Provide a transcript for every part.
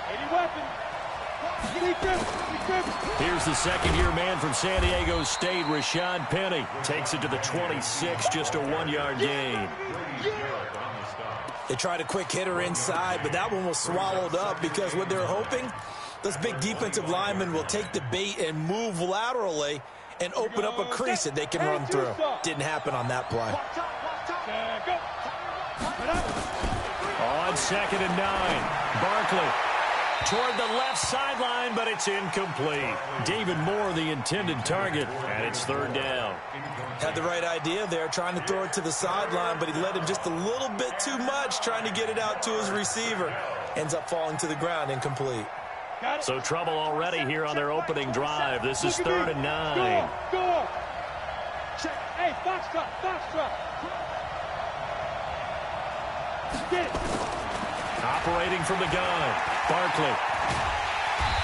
Any weapon. Here's the second-year man from San Diego State, Rashad Penny. Takes it to the 26, just a 1-yard gain. They tried a quick hitter inside, but that one was swallowed up because what they're hoping, those big defensive linemen will take the bait and move laterally and open up a crease that they can run through. Didn't happen on that play. On 2nd and 9, Barkley toward the left sideline, but it's incomplete. David Moore, the intended target, and it's 3rd down. Had the right idea there, trying to throw it to the sideline, but he led him just a little bit too much, trying to get it out to his receiver. Ends up falling to the ground, incomplete. So trouble already here on their opening drive. This is 3rd and 9. Go. Check. Hey, foxtrot. Get it. Operating from the gun, Barkley.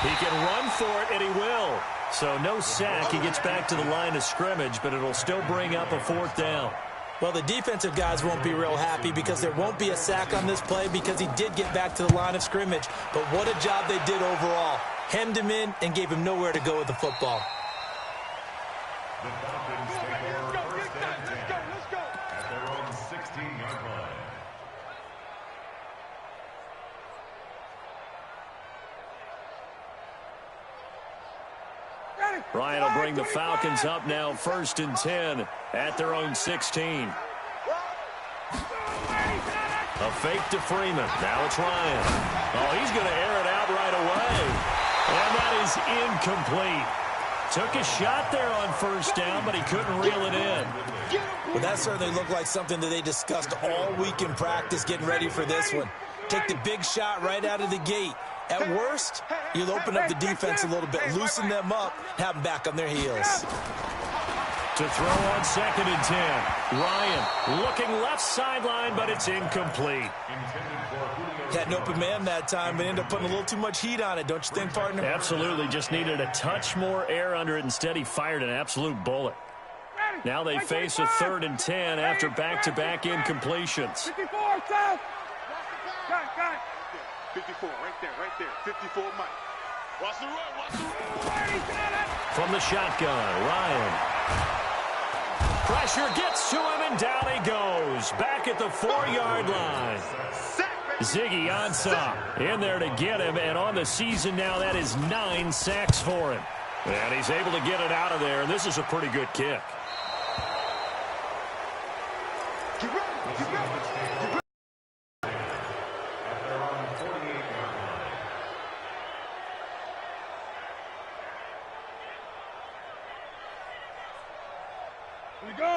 He can run for it, and he will. So no sack. He gets back to the line of scrimmage, but it'll still bring up a 4th down. Well, the defensive guys won't be real happy because there won't be a sack on this play because he did get back to the line of scrimmage. But what a job they did overall. Hemmed him in and gave him nowhere to go with the football. Let's go. At their own 16-yard line. Ryan will bring the Falcons up now, 1st and 10 at their own 16. A fake to Freeman. Now it's Ryan. Oh, he's going to air it out right away. And that is incomplete. Took a shot there on 1st down, but he couldn't reel it in. Well, that certainly looked like something that they discussed all week in practice getting ready for this one. Take the big shot right out of the gate. At worst, you'll open up the defense a little bit, loosen them up, have them back on their heels. To throw on 2nd and 10. Ryan looking left sideline, but it's incomplete. Had an open man that time, but ended up putting a little too much heat on it, don't you think, partner? Absolutely. Just needed a touch more air under it. Instead, he fired an absolute bullet. Now they face a 3rd and 10 after back-to-back incompletions. 54, South. Got it. 54, right there. 54, Mike. Watch the run. From the shotgun, Ryan. Pressure gets to him, and down he goes. Back at the 4-yard line. Ziggy Ansah in there to get him, and on the season now, that is 9 sacks for him. And he's able to get it out of there, and this is a pretty good kick.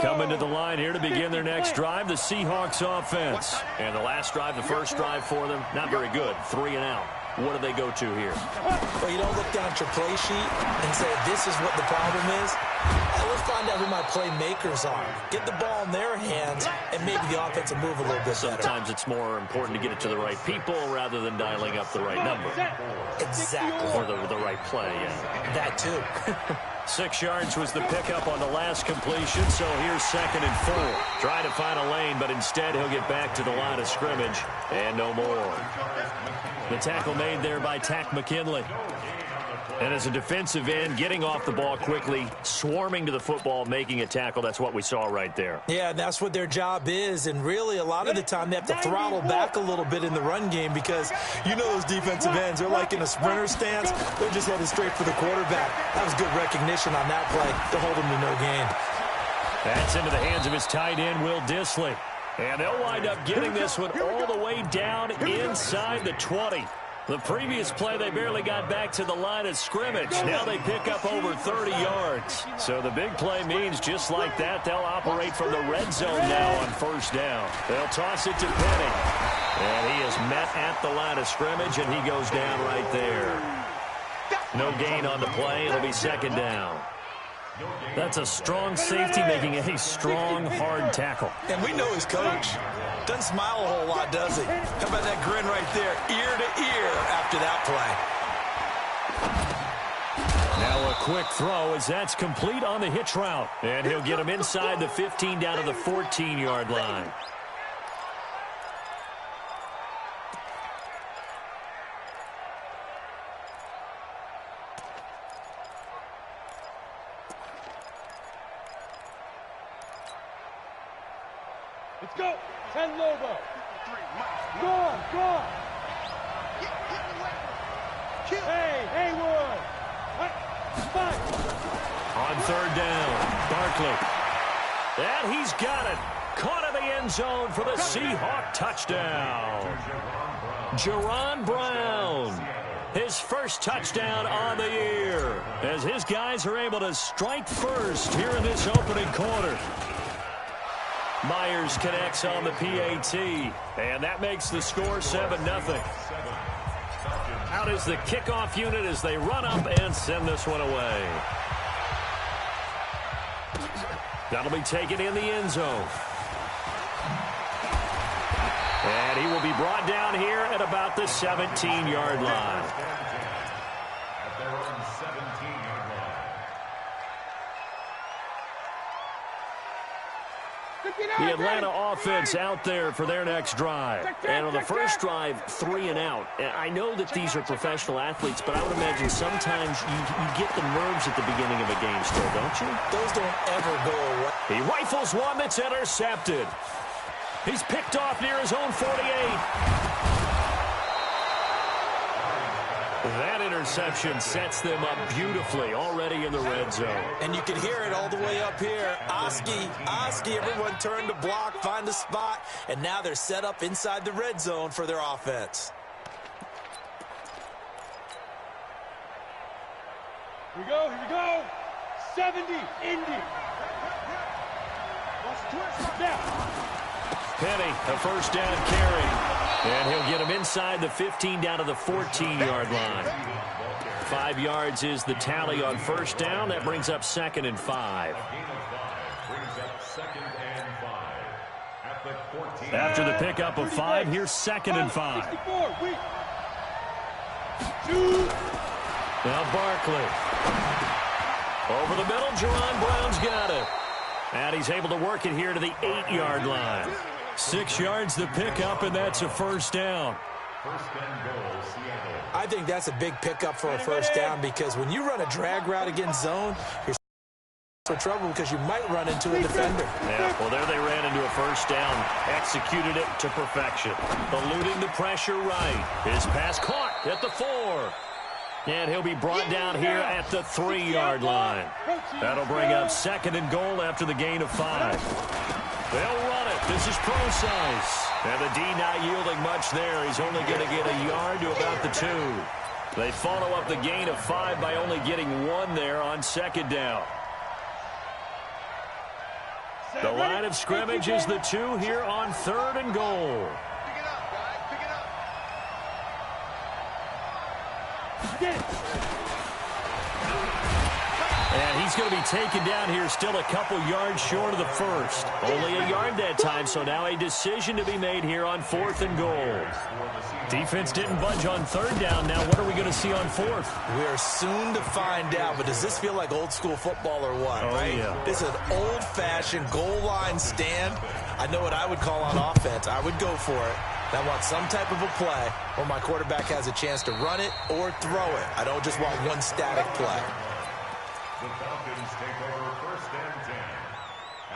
Coming to the line here to begin their next drive, the Seahawks offense. And the last drive, the first drive for them, not very good. 3 and out. What do they go to here? Well, you don't look down at your play sheet and say, this is what the problem is. Let's find out who my playmakers are. Get the ball in their hands, and maybe the offense will move a little bit better. Sometimes it's more important to get it to the right people rather than dialing up the right number. Exactly. Or the right play, yeah. That too. 6 yards was the pickup on the last completion, so here's 2nd and 4. Trying to find a lane, but instead he'll get back to the line of scrimmage, and no more. The tackle made there by Tack McKinley. And as a defensive end, getting off the ball quickly, swarming to the football, making a tackle, that's what we saw right there. Yeah, and that's what their job is, and really a lot of the time they have to throttle back a little bit in the run game because you know those defensive ends, they're like in a sprinter stance, they're just headed straight for the quarterback. That was good recognition on that play to hold them to no gain. That's into the hands of his tight end, Will Dissly. And they'll wind up getting this one all the way down inside the 20. The previous play, they barely got back to the line of scrimmage. Now they pick up over 30 yards. So the big play means just like that, they'll operate from the red zone now on 1st down. They'll toss it to Penny. And he is met at the line of scrimmage, and he goes down right there. No gain on the play. It'll be 2nd down. That's a strong safety making a strong, hard tackle. And we know his coach. Doesn't smile a whole lot, does he? How about that grin right there, ear to ear after that play? Now a quick throw as that's complete on the hitch route. And he'll get him inside the 15 down to the 14-yard line. Let's go. 10 Lobo. 53, Mike. Go on, go on. Get the way. Kill. Hey, Haywood. Fight. On third down, Barkley. And he's got it. Caught in the end zone for the Seahawk touchdown. Jaron Brown. His first touchdown on the year as his guys are able to strike first here in this opening quarter. Myers connects on the PAT, and that makes the score 7-0. Out is the kickoff unit as they run up and send this one away. That'll be taken in the end zone. And he will be brought down here at about the 17-yard line. At their own 17-yard line. The Atlanta offense out there for their next drive. And on the first drive, 3 and out. I know that these are professional athletes, but I would imagine sometimes you get the nerves at the beginning of a game still, don't you? Those don't ever go away. He rifles one that's intercepted. He's picked off near his own 48. That interception sets them up beautifully already in the red zone. And you can hear it all the way up here. Oski, everyone turned to block, find a spot, and now they're set up inside the red zone for their offense. Here we go, here we go. 70, Indy. Down. Penny, a first down carry. And he'll get him inside the 15 down to the 14-yard line. 5 yards is the tally on first down. That brings up 2nd and 5. After the pickup of 5, here's 2nd and 5. Now Barkley. Over the middle, Jaron Brown's got it. And he's able to work it here to the 8-yard line. 6 yards the pickup, and that's a first down. I think that's a big pickup for a first down because when you run a drag route against zone, you're for trouble because you might run into a defender. Yeah, well, there they ran into a first down. Executed it to perfection. Eluding the pressure right. His pass caught at the 4. And he'll be brought down here at the 3-yard line. That'll bring up 2nd and goal after the gain of 5. They'll run it. This is Procise. And the D not yielding much there. He's only going to get a yard to about the 2. They follow up the gain of 5 by only getting 1 there on 2nd down. The line of scrimmage is the 2 here on 3rd and goal. Pick it up, guys. Pick it up. And he's going to be taken down here still a couple yards short of the first. Only a yard that time, so now a decision to be made here on 4th and goal. Defense didn't budge on 3rd down. Now what are we going to see on 4th? We're soon to find out, but does this feel like old school football or what? Oh, right? yeah. This is an old-fashioned goal line stand. I know what I would call on offense. I would go for it. I want some type of a play where my quarterback has a chance to run it or throw it. I don't just want one static play. The Falcons take over 1st and 10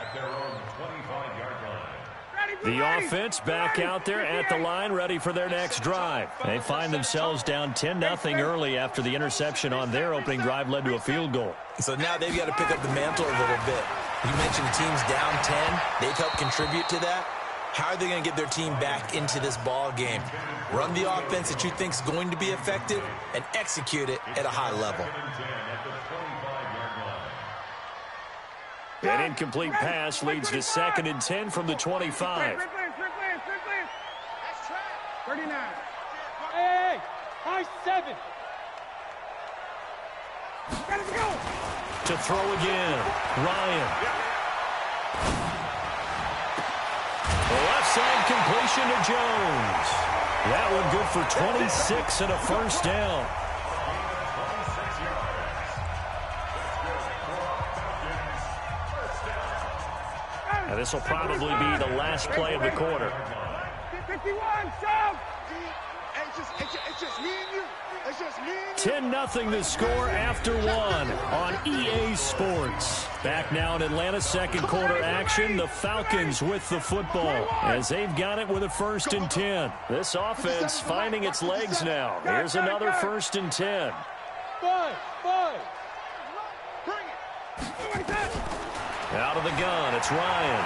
at their own 25-yard line. The offense back out there at the line, ready for their next drive. They find themselves down 10-0 early after the interception on their opening drive led to a field goal. So now they've got to pick up the mantle a little bit. You mentioned the team's down 10. They've helped contribute to that. How are they going to get their team back into this ball game? Run the offense that you think is going to be effective and execute it at a high level. An incomplete pass leads to 2nd and 10 from the 25. 39. Hey, high 7. Gotta go. To throw again, Ryan. The left side completion to Jones. That one good for 26 and a first down. And this will probably be the last play of the quarter. 51, shove. It's just me and you. 10-0 the score after one on EA Sports. Back now in Atlanta, second quarter action. The Falcons with the football as they've got it with a 1st and 10. This offense finding its legs now. Here's another 1st and 10. Out of the gun, it's Ryan.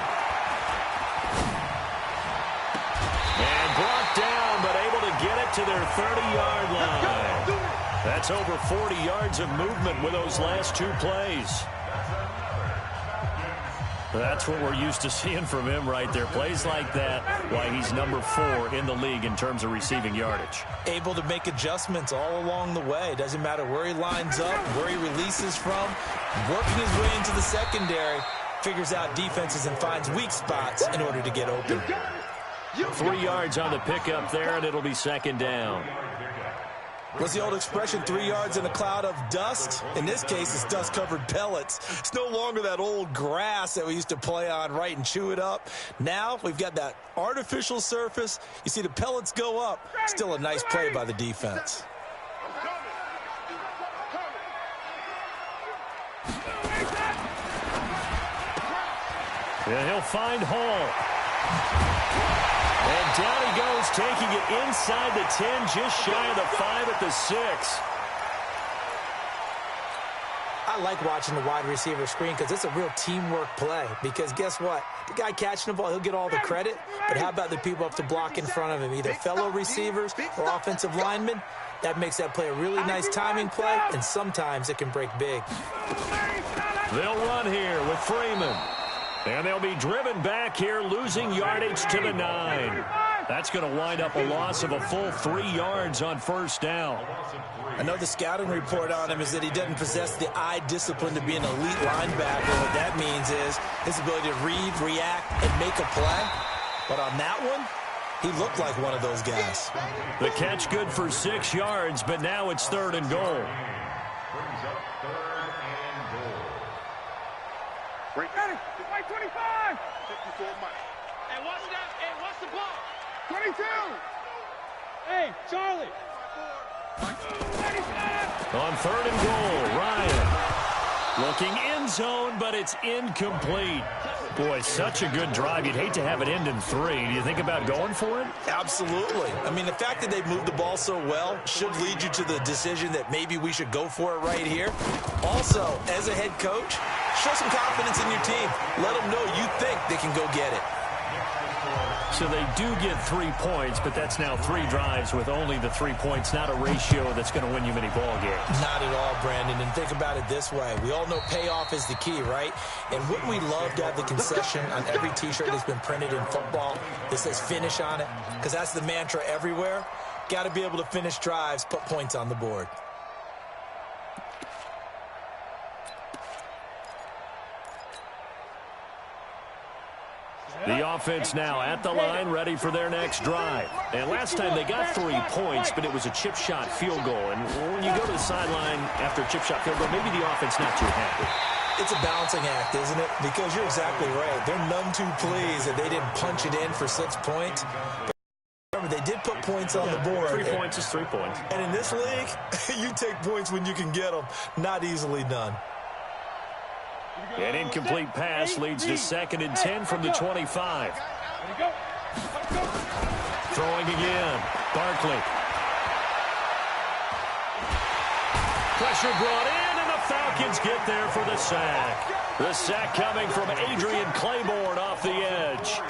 And brought down, but able to get it to their 30-yard line. That's over 40 yards of movement with those last 2 plays. That's what we're used to seeing from him right there. Plays like that, why he's number 4 in the league in terms of receiving yardage. Able to make adjustments all along the way. Doesn't matter where he lines up, where he releases from. Working his way into the secondary, figures out defenses and finds weak spots in order to get open. 3 yards on the pickup there, and it'll be 2nd down. What's the old expression, 3 yards in a cloud of dust? In this case, it's dust-covered pellets. It's no longer that old grass that we used to play on, right, and chew it up. Now we've got that artificial surface. You see the pellets go up. Still a nice play by the defense. Yeah, he'll find Hall. And down he goes, taking it inside the 10, just shy of the 5 at the 6. I like watching the wide receiver screen because it's a real teamwork play. Because guess what? The guy catching the ball, he'll get all the credit. But how about the people up to block in front of him, either fellow receivers or offensive linemen? That makes that play a really nice timing play, and sometimes it can break big. They'll run here with Freeman. And they'll be driven back here, losing yardage to the 9. That's going to wind up a loss of a full 3 yards on 1st down. I know the scouting report on him is that he doesn't possess the eye discipline to be an elite linebacker. What that means is his ability to read, react, and make a play. But on that one, he looked like one of those guys. The catch good for 6 yards, but now it's 3rd and goal. Right. Right 25. 54 Mike. Hey, watch that. Hey, watch the ball. 22. Hey, Charlie. 37. On 3rd and goal, Ryan looking end zone, but it's incomplete. Boy, such a good drive. You'd hate to have it end in 3. Do you think about going for it? Absolutely. I mean, the fact that they've moved the ball so well should lead you to the decision that maybe we should go for it right here. Also, as a head coach, show some confidence in your team. Let them know you think they can go get it. So they do get 3 points, but that's now 3 drives with only the 3 points, not a ratio that's going to win you many ball games. Not at all, Brandon. And think about it this way. We all know payoff is the key, right? And wouldn't we love to have the concession on every T-shirt that's been printed in football that says finish on it? Because that's the mantra everywhere. Got to be able to finish drives, put points on the board. The offense now at the line, ready for their next drive. And last time they got 3 points, but it was a chip shot field goal. And when you go to the sideline after a chip shot field goal, maybe the offense not too happy. It's a balancing act, isn't it? Because you're exactly right. They're none too pleased that they didn't punch it in for 6 points. But remember, they did put points on the board. 3 points is 3 points. And in this league, you take points when you can get them. Not easily done. An incomplete pass leads to 2nd and 10 from the 25. Throwing again. Barkley. Pressure brought in, and the Falcons get there for the sack. The sack coming from Adrian Claiborne off the edge.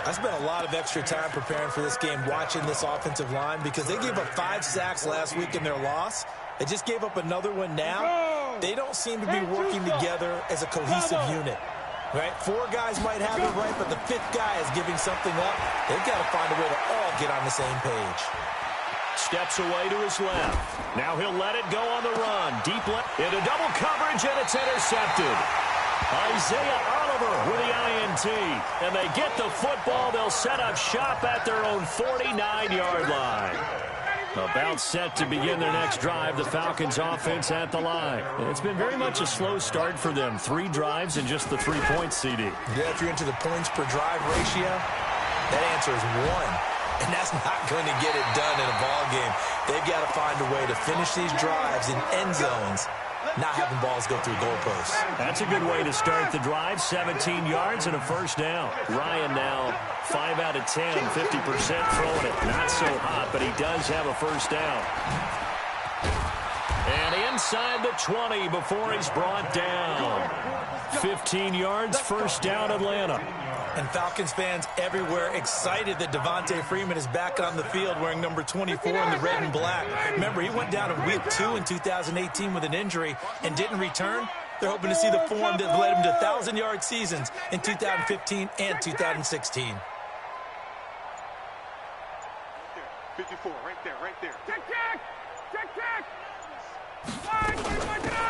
I spent a lot of extra time preparing for this game, watching this offensive line, because they gave up 5 sacks last week in their loss. They just gave up another one now. They don't seem to be working together as a cohesive unit. Right? 4 guys might have it right, but the 5th guy is giving something up. They've got to find a way to all get on the same page. Steps away to his left. Now he'll let it go on the run. Deep left into double coverage, and it's intercepted. Isaiah Oliver with the INT. And they get the football. They'll set up shop at their own 49-yard line. About set to begin their next drive, the Falcons offense at the line. It's been very much a slow start for them. 3 drives and just the 3 points, CD. Yeah, if you're into the points per drive ratio, that answer is 1. And that's not going to get it done in a ball game. They've got to find a way to finish these drives in end zones, not having balls go through goalposts. That's a good way to start the drive. 17 yards and a first down. Ryan now 5 out of 10, 50% throwing it. Not so hot, but he does have a first down. And inside the 20 before he's brought down. 15 yards, first down, Atlanta. And Falcons fans everywhere excited that Devontae Freeman is back on the field wearing number 24 in the red and black. Remember, he went down in week 2 in 2018 with an injury and didn't return. They're hoping to see the form that led him to 1,000-yard seasons in 2015 and 2016. 54, right there. Check.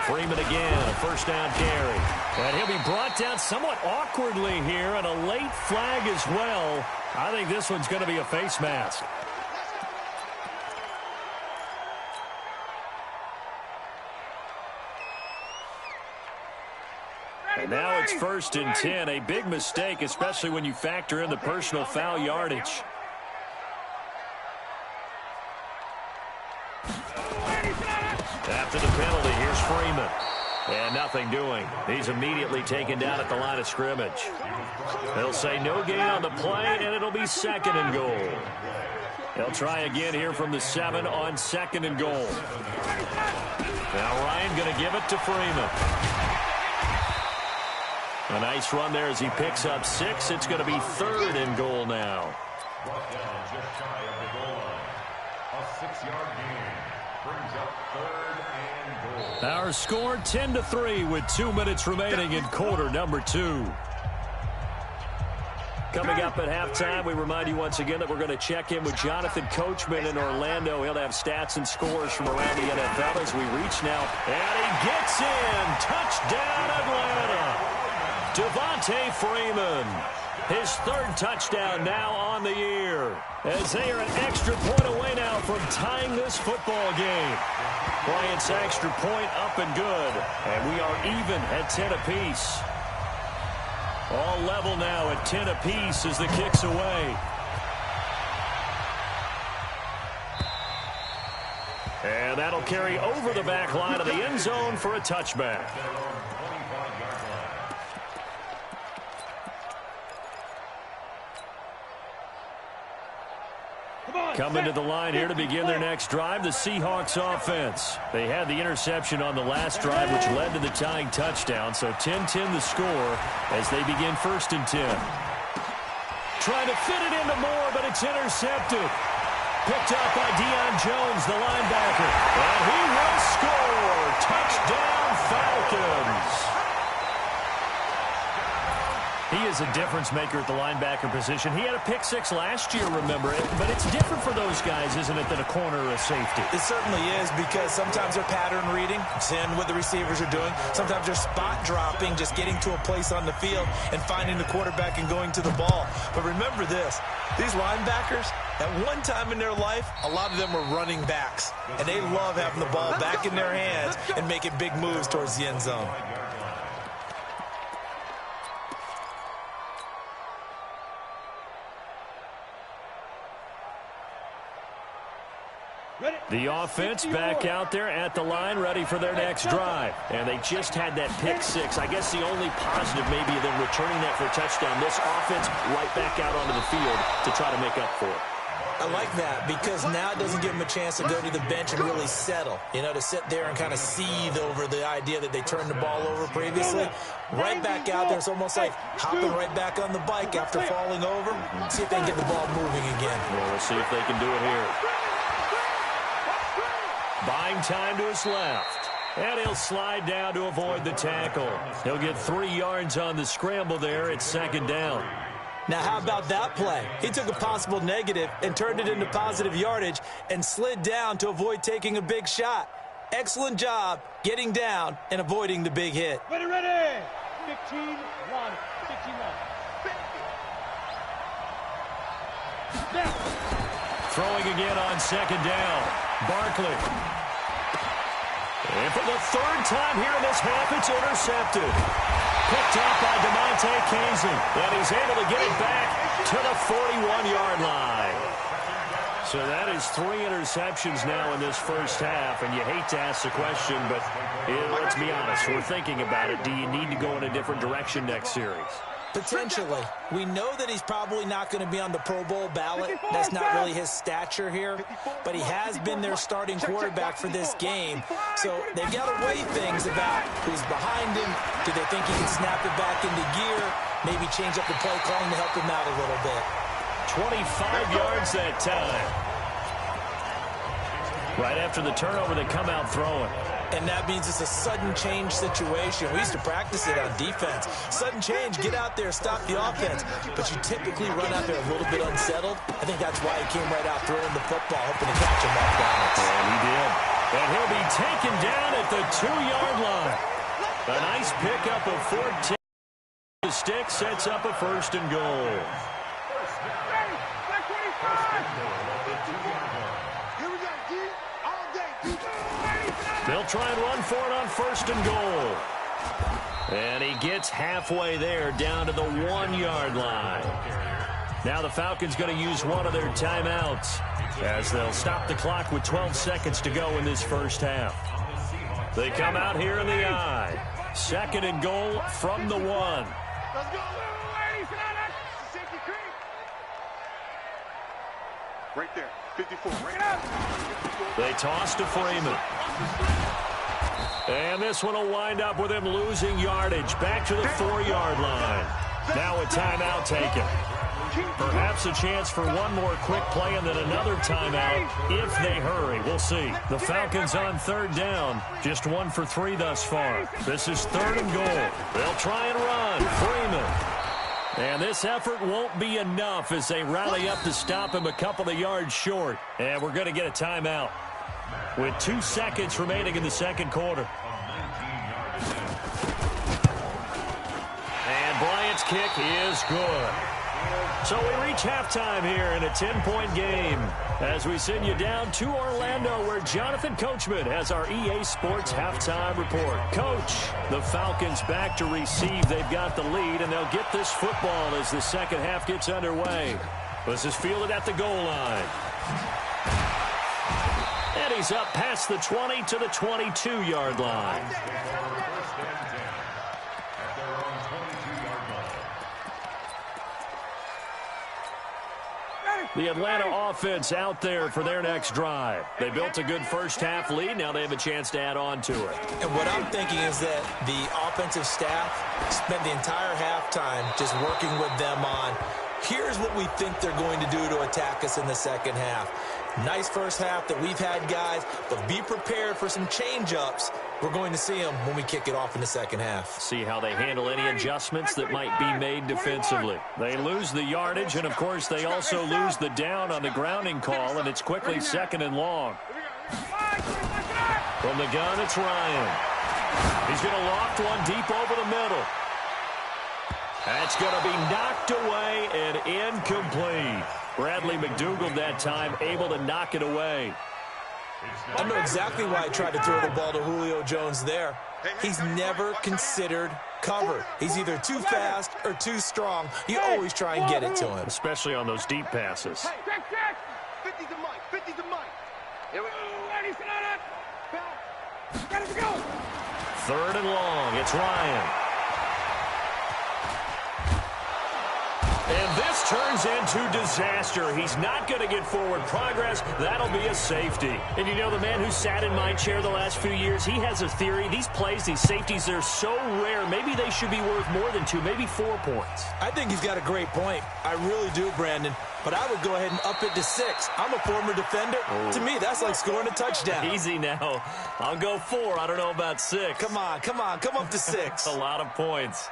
Freeman again, a first down carry. And he'll be brought down somewhat awkwardly here, and a late flag as well. I think this one's going to be a face mask. And now it's 1st and 10, a big mistake, especially when you factor in the personal foul yardage. After the penalty, here's Freeman. And nothing doing. He's immediately taken down at the line of scrimmage. They'll say no gain on the play, and it'll be 2nd and goal. They'll try again here from the 7 on 2nd and goal. Now Ryan going to give it to Freeman. A nice run there as he picks up 6. It's going to be 3rd and goal now. Brought down just shy of the goal line. A 6-yard gain brings up 3rd and goal. Our score 10-3 with 2 minutes remaining in quarter number 2. Coming up at halftime, we remind you once again that we're going to check in with Jonathan Coachman in Orlando. He'll have stats and scores from around the NFL as we reach now. And he gets in. Touchdown, Atlanta. Devontae Freeman. His 3rd touchdown now on the year. As they are an extra point away now from tying this football game. Bryant's extra point up and good. And we are even at 10 apiece. All level now at 10 apiece as the kick's away. And that'll carry over the back line of the end zone for a touchback. Coming to the line here to begin their next drive, the Seahawks offense. They had the interception on the last drive, which led to the tying touchdown. So 10-10 the score as they begin 1st and 10. Trying to fit it into Moore, but it's intercepted. Picked up by Deion Jones, the linebacker. And he will score. Touchdown, Falcons. He is a difference maker at the linebacker position. He had a pick 6 last year, remember it. But it's different for those guys, isn't it, than a corner or a safety? It certainly is, because sometimes they're pattern reading, seeing what the receivers are doing. Sometimes they're spot dropping, just getting to a place on the field and finding the quarterback and going to the ball. But remember this, these linebackers, at one time in their life, a lot of them were running backs. And they love having the ball back in their hands and making big moves towards the end zone. The offense back out there at the line, ready for their next drive. And they just had that pick 6. I guess the only positive maybe of them returning that for a touchdown. This offense right back out onto the field to try to make up for it. I like that, because now it doesn't give them a chance to go to the bench and really settle. You know, to sit there and kind of seethe over the idea that they turned the ball over previously. Right back out there, it's almost like hopping right back on the bike after falling over. See if they can get the ball moving again. Well, we'll see if they can do it here. Buying time to his left. And he'll slide down to avoid the tackle. He'll get 3 yards on the scramble there. It's 2nd down. Now, how about that play? He took a possible negative and turned it into positive yardage and slid down to avoid taking a big shot. Excellent job getting down and avoiding the big hit. Ready. 15-1. 15-1. Throwing again on 2nd down. Barkley. And for the 3rd time here in this half, it's intercepted. Picked up by DeMonte Casey. And he's able to get it back to the 41-yard line. So that is 3 interceptions now in this first half, and you hate to ask the question, but let's be honest, we're thinking about it. Do you need to go in a different direction next series? Potentially. We know that he's probably not going to be on the Pro Bowl ballot. That's not really his stature here, but he has been their starting quarterback for this game. So they've got to weigh things about who's behind him. Do they think he can snap it back into gear? Maybe change up the play calling to help him out a little bit. 25 yards that time. Right after the turnover, they come out throwing. And that means it's a sudden change situation. We used to practice it on defense. Sudden change, get out there, stop the offense. But you typically run out there a little bit unsettled. I think that's why he came right out throwing the football, hoping to catch him off balance. And he did. And he'll be taken down at the 2-yard line. A nice pickup of 14. The stick sets up a 1st and goal. They'll try and run for it on 1st and goal. And he gets halfway there down to the 1-yard line. Now the Falcons going to use one of their timeouts as they'll stop the clock with 12 seconds to go in this first half. They come out here in the I. 2nd and goal from the 1. Let's go, Right there, 54. Right now. They toss to Freeman. And this one will wind up with him losing yardage back to the 4-yard line. Now a timeout taken. Perhaps a chance for one more quick play and then another timeout if they hurry. We'll see. The Falcons on 3rd down. Just 1 for 3 thus far. This is 3rd and goal. They'll try and run. Freeman. And this effort won't be enough as they rally up to stop him a couple of yards short. And we're going to get a timeout with 2 seconds remaining in the 2nd quarter. And Bryant's kick is good. So we reach halftime here in a 10-point game as we send you down to Orlando where Jonathan Coachman has our EA Sports halftime report. Coach, the Falcons back to receive. They've got the lead, and they'll get this football as the second half gets underway. This is fielded at the goal line. And he's up past the 20 to the 22-yard line. The Atlanta offense out there for their next drive. They built a good first half lead. Now they have a chance to add on to it. And what I'm thinking is that the offensive staff spent the entire halftime just working with them on, here's what we think they're going to do to attack us in the second half. Nice first half that we've had, guys, but be prepared for some change-ups. We're going to see them when we kick it off in the second half. See how they handle any adjustments that might be made defensively. They lose the yardage, and, of course, they also lose the down on the grounding call, and it's quickly 2nd and long. From the gun, it's Ryan. He's going to loft one deep over the middle. That's going to be knocked away and incomplete. Bradley McDougald that time able to knock it away. I know exactly why I tried to throw the ball to Julio Jones there. He's never considered cover. He's either too fast or too strong. You always try and get it to him. Especially on those deep passes. 50 to Mike. 50 to Mike. Here we go. 3rd and long. It's Ryan. And this turns into disaster. He's not going to get forward progress. That'll be a safety. And you know, the man who sat in my chair the last few years, he has a theory. These plays, these safeties, they're so rare. Maybe they should be worth more than 2, maybe 4 points. I think he's got a great point. I really do, Brandon. But I would go ahead and up it to 6. I'm a former defender. Oh. To me, that's like scoring a touchdown. Easy now. I'll go 4. I don't know about 6. Come on. Come up to 6. A lot of points.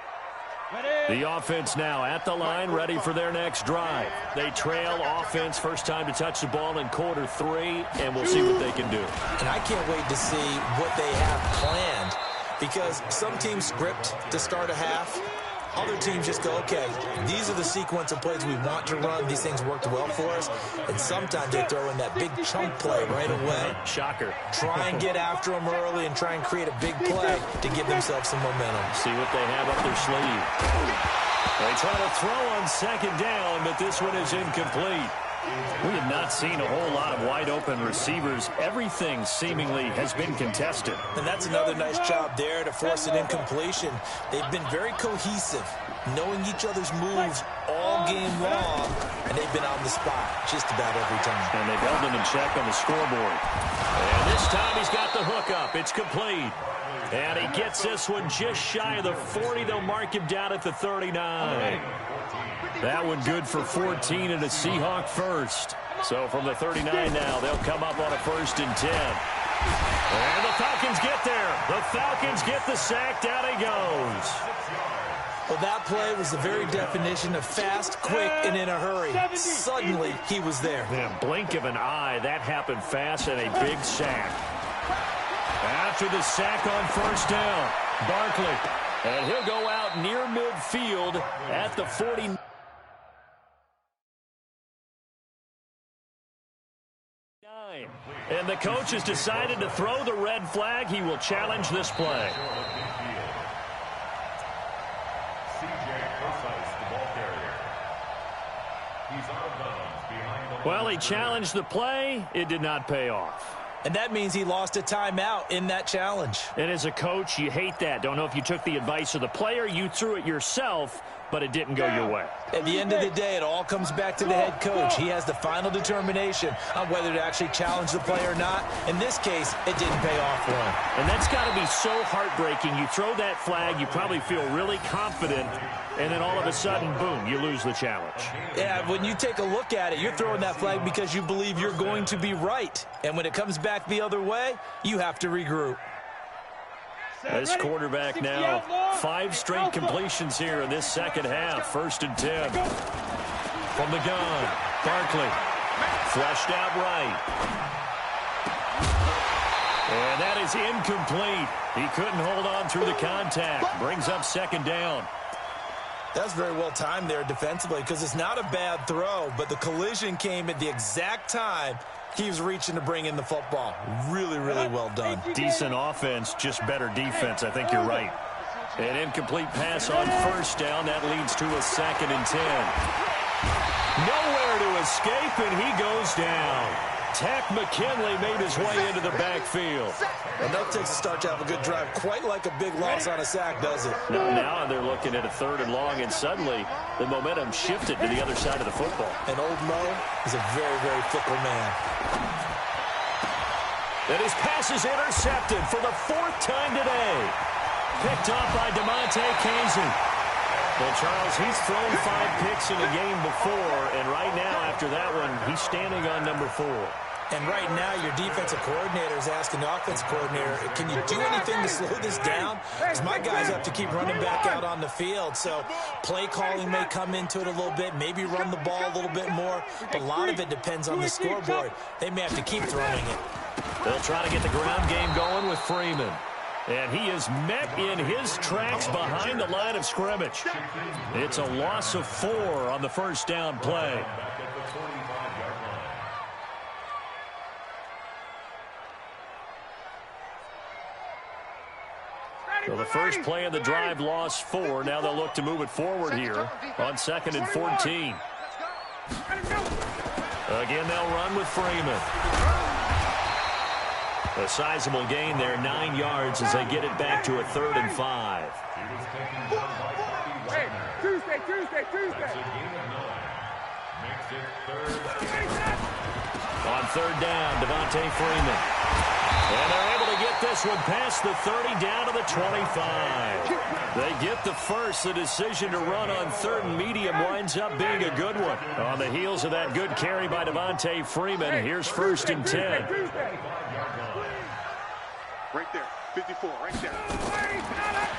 The offense now at the line, ready for their next drive. They trail offense, first time to touch the ball in quarter 3, and we'll see what they can do. And I can't wait to see what they have planned, because some teams script to start a half. Other teams just go, okay, these are the sequence of plays we want to run. These things worked well for us. And sometimes they throw in that big chunk play right away. Shocker. Try and get after them early and try and create a big play to give themselves some momentum. See what they have up their sleeve. They try to throw on 2nd down, but this one is incomplete. We have not seen a whole lot of wide-open receivers. Everything seemingly has been contested. And that's another nice job there to force an incompletion. They've been very cohesive, knowing each other's moves all game long, and they've been on the spot just about every time. And they've held him in check on the scoreboard. And this time he's got the hook up. It's complete. And he gets this one just shy of the 40. They'll mark him down at the 39. That one good for 14 and a Seahawk first. So from the 39 now, they'll come up on a 1st and 10. And the Falcons get there. The Falcons get the sack. Down he goes. Well, that play was the very definition of fast, quick, and in a hurry. Suddenly, he was there. Yeah, blink of an eye. That happened fast and a big sack. After the sack on 1st down, Barkley. And he'll go out near midfield at the 40. And the coach has decided to throw the red flag. He will challenge this play. Well, he challenged the play. It did not pay off. And that means he lost a timeout in that challenge. And as a coach, you hate that. Don't know if you took the advice of the player, you threw it yourself, but it didn't go your way. At the end of the day, it all comes back to the head coach. He has the final determination on whether to actually challenge the play or not. In this case, it didn't pay off for him. And that's got to be so heartbreaking. You throw that flag, you probably feel really confident, and then all of a sudden, boom, you lose the challenge. Yeah, when you take a look at it, you're throwing that flag because you believe you're going to be right. And when it comes back the other way, you have to regroup. This quarterback now, 5 straight completions here in this second half. 1st and 10. From the gun, Barkley. Flushed out right. And that is incomplete. He couldn't hold on through the contact. Brings up 2nd down. That's very well timed there defensively because it's not a bad throw, but the collision came at the exact time he was reaching to bring in the football. Really, really well done. Decent offense, just better defense. I think you're right. An incomplete pass on 1st down. That leads to a 2nd and 10. Nowhere to escape, and he goes down. Tack McKinley made his way into the backfield. And that takes a start to have a good drive. Quite like a big loss on a sack, does it? Now they're looking at a 3rd and long, and suddenly the momentum shifted to the other side of the football. And old Mo is a very, very fickle man. And his pass is intercepted for the 4th time today. Picked off by DeMonte Casey. Well, Charles, he's thrown 5 picks in a game before, and right now, after that one, he's standing on number 4. And right now, your defensive coordinator is asking the offensive coordinator, can you do anything to slow this down? Because my guys have to keep running back out on the field. So play calling may come into it a little bit, maybe run the ball a little bit more. But a lot of it depends on the scoreboard. They may have to keep throwing it. They'll try to get the ground game going with Freeman. And he is met in his tracks behind the line of scrimmage. It's a loss of 4 on the 1st down play. So the first play of the drive lost 4. Now they'll look to move it forward here on 2nd and 14. Again, they'll run with Freeman. A sizable gain there, 9 yards as they get it back to a 3rd and 5. Hey, Tuesday. On 3rd down, Devontae Freeman. And they're able to get this one past the 30 down to the 25. They get the first. The decision to run on 3rd and medium winds up being a good one. On the heels of that good carry by Devontae Freeman, here's 1st and 10. Right there, 54, right there.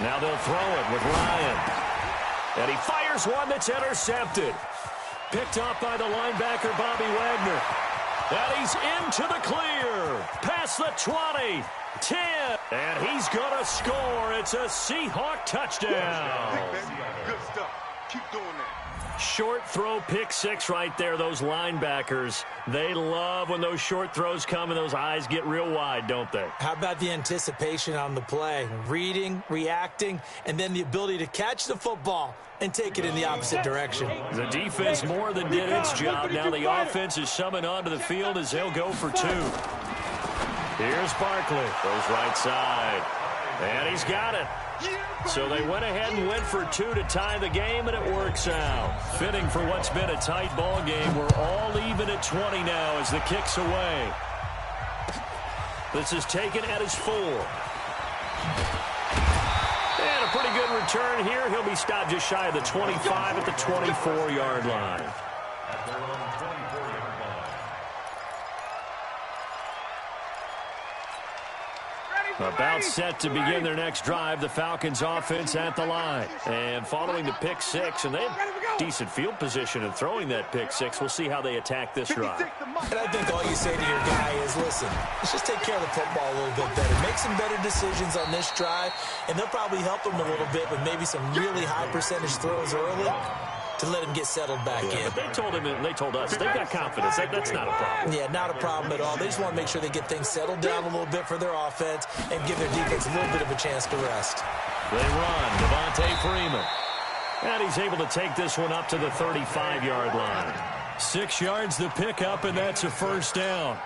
Now they'll throw it with Ryan. And he fires one that's intercepted. Picked off by the linebacker, Bobby Wagner. And he's into the clear. Past the 20, 10. And he's going to score. It's a Seahawk touchdown. Good stuff. Keep doing that. Short throw, pick six right there. Those linebackers, they love when those short throws come and those eyes get real wide, don't they? How about the anticipation on the play? Reading, reacting, and then the ability to catch the football and take it in the opposite direction. The defense more than did its job. Now the offense is summoned onto the field as they'll go for two. Here's Barkley. Goes right side. And he's got it. So they went ahead and went for two to tie the game, and it works out. Fitting for what's been a tight ball game. We're all even at 20 now as the kick's away. This is taken at his 4. And a pretty good return here. He'll be stopped just shy of the 25 at the 24-yard line. At their own 24-yard line. About set to begin their next drive, the Falcons offense at the line. And following the pick six, and they have decent field position in throwing that pick six. We'll see how they attack this drive. And I think all you say to your guy is, listen, let's just take care of the football a little bit better. Make some better decisions on this drive, and they'll probably help him a little bit with maybe some really high percentage throws early to let him get settled back in. But they told him and they told us they've got confidence. That's not a problem. Yeah, not a problem at all. They just want to make sure they get things settled down a little bit for their offense and give their defense a little bit of a chance to rest. They run. Devontae Freeman. And he's able to take this one up to the 35-yard line. 6 yards the pickup, and that's a first down.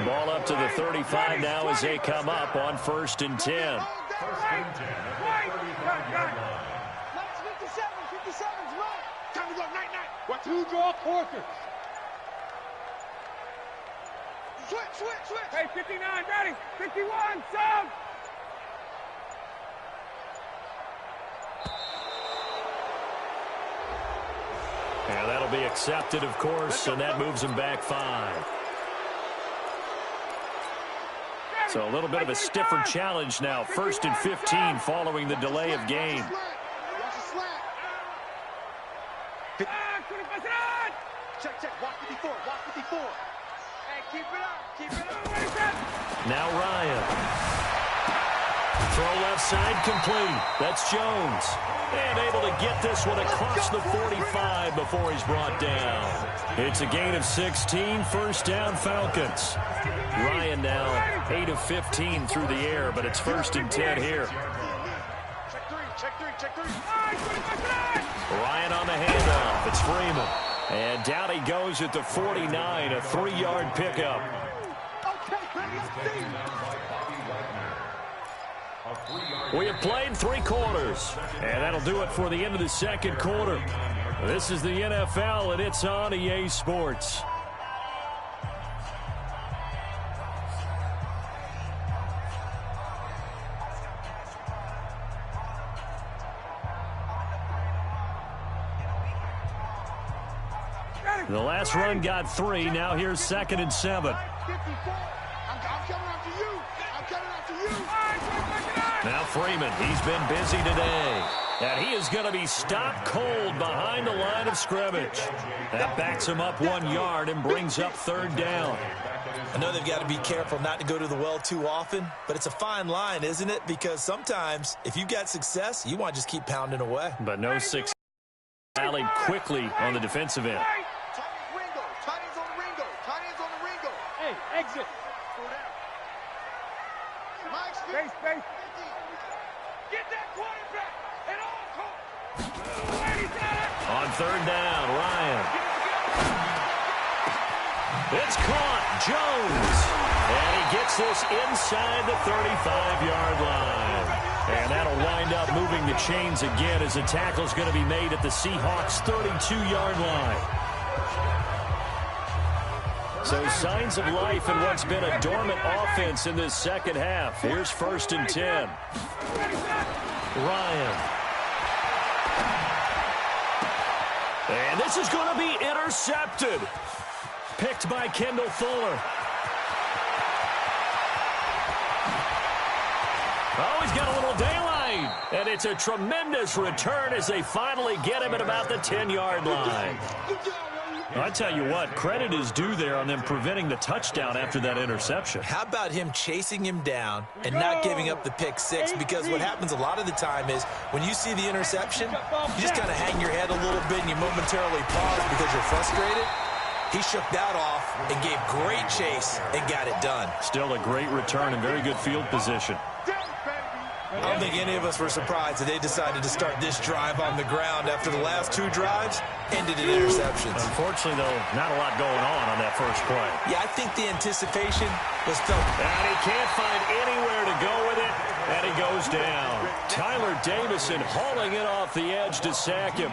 Ball up to the 35 now as they come up on 1st and 10. First and 10 at the 35-yard line. Time to go, night. What? 2 draw quarters. Switch. Hey, 59, ready. 51, sub. And that'll be accepted, of course, and that moves him back 5. So a little bit of a stiffer challenge now. 1st and 15 following the delay of game. Check. Walk 54. Hey, keep it up. Now Ryan. Throw left side complete. That's Jones. And able to get this one across the 45 before he's brought down. It's a gain of 16. First down, Falcons. Ryan now 8 of 15 through the air, but it's 1st and 10 here. Check three. Ryan on the handoff. It's Freeman. And down he goes at the 49, a 3-yard pickup. We have played 3 quarters, and that'll do it for the end of the second quarter. This is the NFL, and it's on EA Sports. The last run got 3. Now here's 2nd and 7. Now Freeman, he's been busy today. And he is going to be stopped cold behind the line of scrimmage. That backs him up 1 yard and brings up 3rd down. I know they've got to be careful not to go to the well too often, but it's a fine line, isn't it? Because sometimes if you've got success, you want to just keep pounding away. But no success. Rallied quickly on the defensive end. Hey, exit. Space. Get that quarterback at all costs. On 3rd down, Ryan. It's caught. Jones. And he gets this inside the 35-yard line. And that'll wind up moving the chains again as the tackle's going to be made at the Seahawks' 32-yard line. So signs of life in what's been a dormant offense in this second half. Here's 1st and 10. Ryan. And this is going to be intercepted. Picked by Kendall Fuller. Oh, he's got a little daylight. And it's a tremendous return as they finally get him at about the 10-yard line. I tell you what, credit is due there on them preventing the touchdown after that interception. How about him chasing him down and not giving up the pick six? Because what happens a lot of the time is when you see the interception, you just kind of hang your head a little bit and you momentarily pause because you're frustrated. He shook that off and gave great chase and got it done. Still a great return and very good field position. I don't think any of us were surprised that they decided to start this drive on the ground after the last two drives ended in interceptions. Unfortunately, though, not a lot going on that first play. Yeah, I think the anticipation was felt. And he can't find anywhere to go with it, and he goes down. Tyler Davison hauling it off the edge to sack him.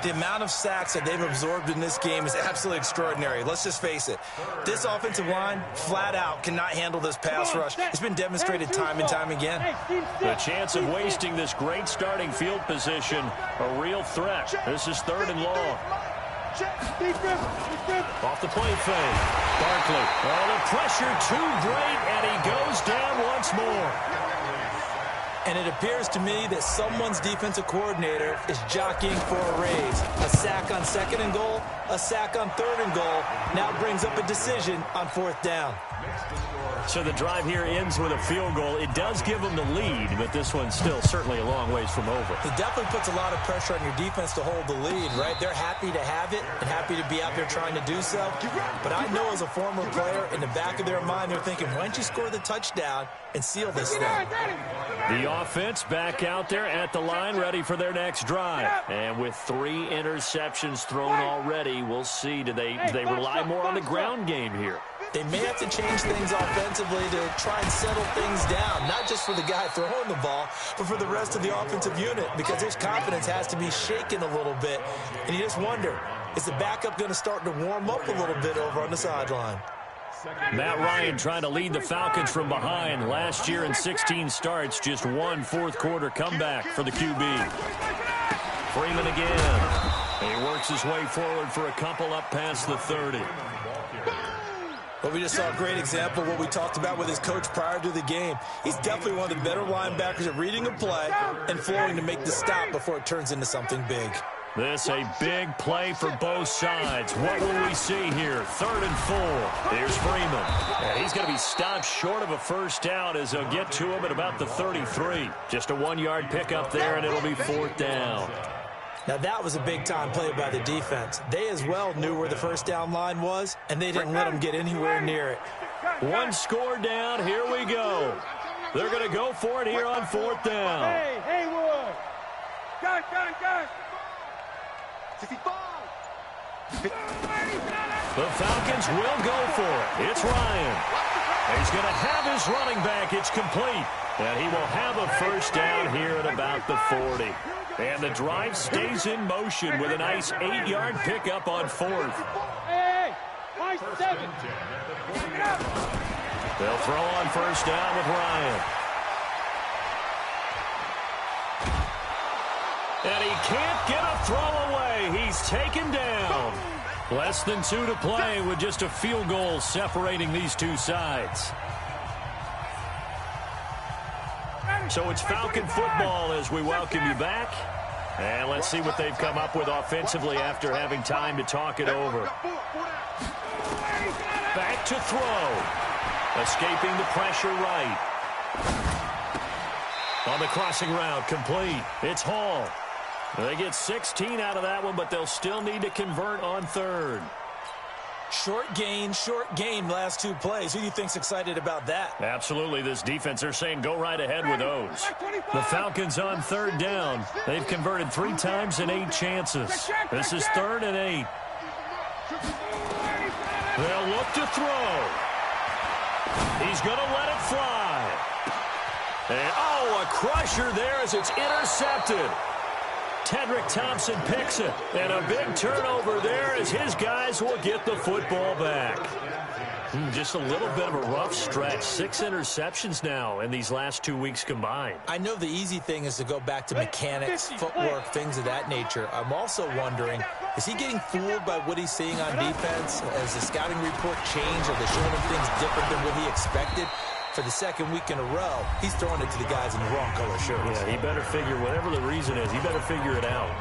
The amount of sacks that they've absorbed in this game is absolutely extraordinary. Let's just face it. This offensive line, flat out, cannot handle this pass rush. It's been demonstrated time and time again. The chance of wasting this great starting field position, a real threat. This is 3rd and long. Off the play fake. Barkley. Oh, the pressure too great, and he goes down once more. And it appears to me that someone's defensive coordinator is jockeying for a raise. A sack on 2nd and goal, a sack on 3rd and goal, now brings up a decision on 4th down. So the drive here ends with a field goal. It does give them the lead, but this one's still certainly a long ways from over. It definitely puts a lot of pressure on your defense to hold the lead, right? They're happy to have it and happy to be out there trying to do so. But I know as a former player, in the back of their mind, they're thinking, why don't you score the touchdown and seal this thing? The offense back out there at the line, ready for their next drive. And with 3 interceptions thrown already, we'll see. Do they rely more on the ground game here? They may have to change things offensively to try and settle things down, not just for the guy throwing the ball, but for the rest of the offensive unit, because his confidence has to be shaken a little bit. And you just wonder, is the backup going to start to warm up a little bit over on the sideline? Matt Ryan trying to lead the Falcons from behind. Last year in 16 starts, just 1 fourth-quarter comeback for the QB. Freeman again. He works his way forward for a couple up past the 30. Well, we just saw a great example of what we talked about with his coach prior to the game. He's definitely one of the better linebackers at reading a play and flowing to make the stop before it turns into something big. This a big play for both sides. What will we see here? 3rd and 4. Here's Freeman. And he's going to be stopped short of a first down as they'll get to him at about the 33. Just a 1-yard pickup there, and it'll be 4th down. Now, that was a big-time play by the defense. They as well knew where the first down line was, and they didn't let them get anywhere near it. 1 score down. Here we go. They're going to go for it here on 4th down. Hey, Haywood. Got it. 55. The Falcons will go for it. It's Ryan. He's going to have his running back. It's complete. And he will have a first down here at about the 40. And the drive stays in motion with a nice 8-yard pickup on 4th. Hey, nice 7. They'll throw on first down with Ryan. And he can't get a throw away. He's taken down. Less than 2 to play with just a field goal separating these two sides. So it's Falcon football as we welcome you back. And let's see what they've come up with offensively after having time to talk it over. Back to throw. Escaping the pressure right. On the crossing route, complete. It's Hall. They get 16 out of that one, but they'll still need to convert on 3rd. Short gain, last 2 plays. Who do you think's excited about that? Absolutely. This defense, they're saying go right ahead with those. The Falcons on 3rd down. They've converted 3 times in 8 chances. This is 3rd and 8. They'll look to throw. He's going to let it fly. And, oh, a crusher there as it's intercepted. Tedrick Thompson picks it. And a big turnover there as his guys will get the football back. Just a little bit of a rough stretch. 6 interceptions now in these last 2 weeks combined. I know the easy thing is to go back to mechanics, footwork, things of that nature. I'm also wondering, is he getting fooled by what he's seeing on defense? Has the scouting report changed? Are they showing him things different than what he expected? For the 2nd week in a row, he's throwing it to the guys in the wrong color shirts. Yeah, he better figure, whatever the reason is, he better figure it out.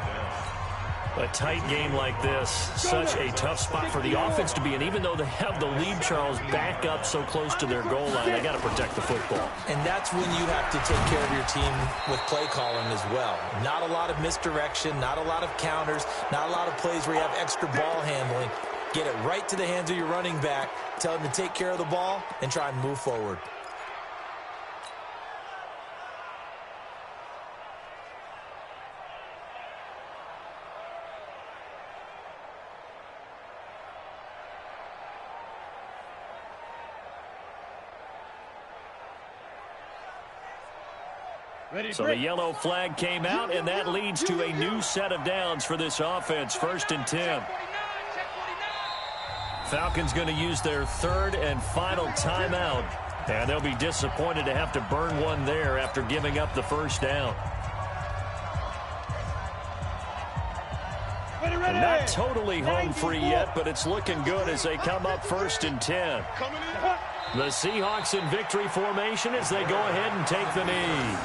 A tight game like this, such a tough spot for the offense to be in. Even though they have the lead, Charles, back up so close to their goal line, they got to protect the football. And that's when you have to take care of your team with play calling as well. Not a lot of misdirection, not a lot of counters, not a lot of plays where you have extra ball handling. Get it right to the hands of your running back, tell him to take care of the ball, and try and move forward. So the yellow flag came out, and that leads to a new set of downs for this offense. 1st and 10. Falcons going to use their 3rd and final timeout, and they'll be disappointed to have to burn one there after giving up the 1st down. And not totally home free yet, but it's looking good as they come up 1st and 10. The Seahawks in victory formation as they go ahead and take the knee.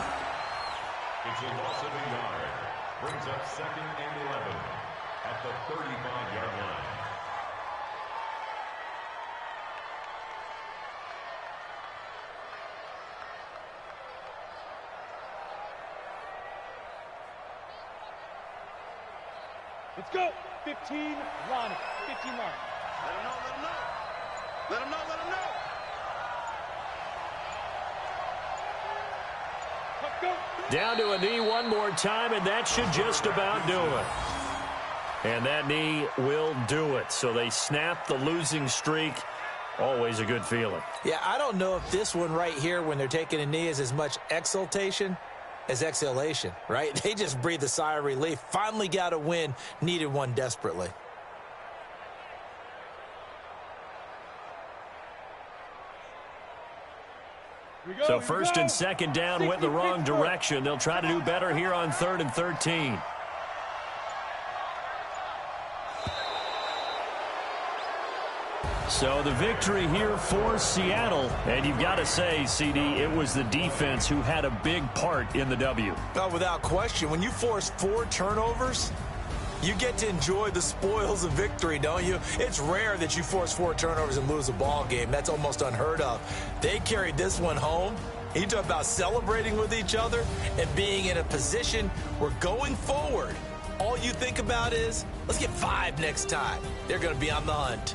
It's a loss of a yard. Brings up 2nd and 11 at the 35-yard line. Let's go. 15, Ronnie. 15 line. Let him know, let him know. Let him know, let him know. Let's go. Down to a knee one more time, and that should just about do it. And that knee will do it. So they snap the losing streak. Always a good feeling. Yeah, I don't know if this one right here when they're taking a knee is as much exultation as exhalation, right? They just breathe a sigh of relief. Finally got a win, needed one desperately. So 1st and 2nd down went the wrong direction. They'll try to do better here on 3rd and 13. So the victory here for Seattle. And you've got to say, CD, it was the defense who had a big part in the W. Oh, without question. When you force 4 turnovers, you get to enjoy the spoils of victory, don't you? It's rare that you force 4 turnovers and lose a ball game. That's almost unheard of. They carried this one home. You talk about celebrating with each other and being in a position where going forward, all you think about is, let's get 5 next time. They're going to be on the hunt.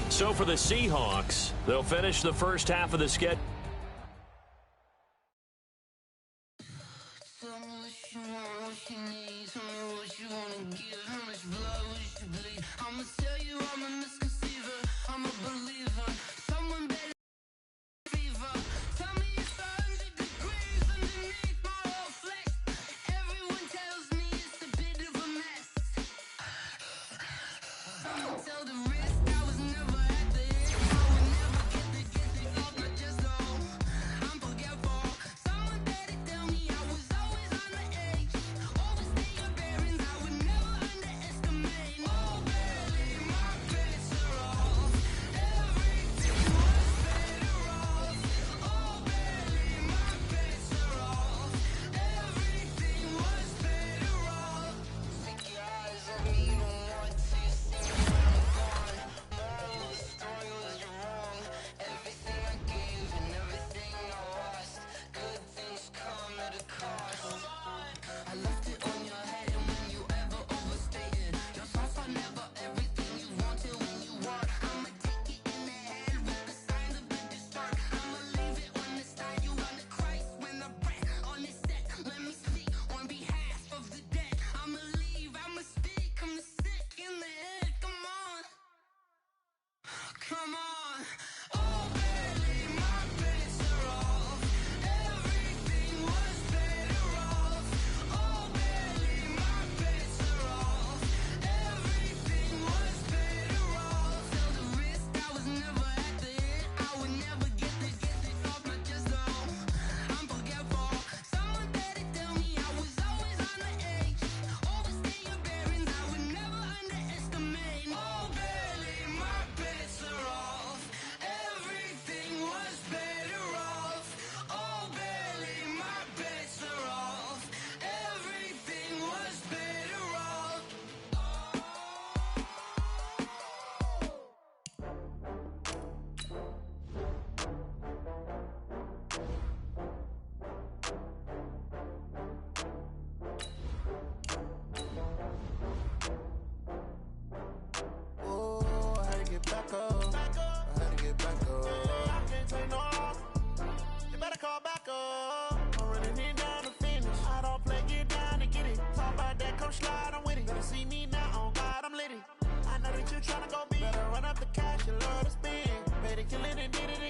So for the Seahawks, they'll finish the first half of the schedule. what you tryna go be. Better run up the cash, you love to spend. Better kill it and did it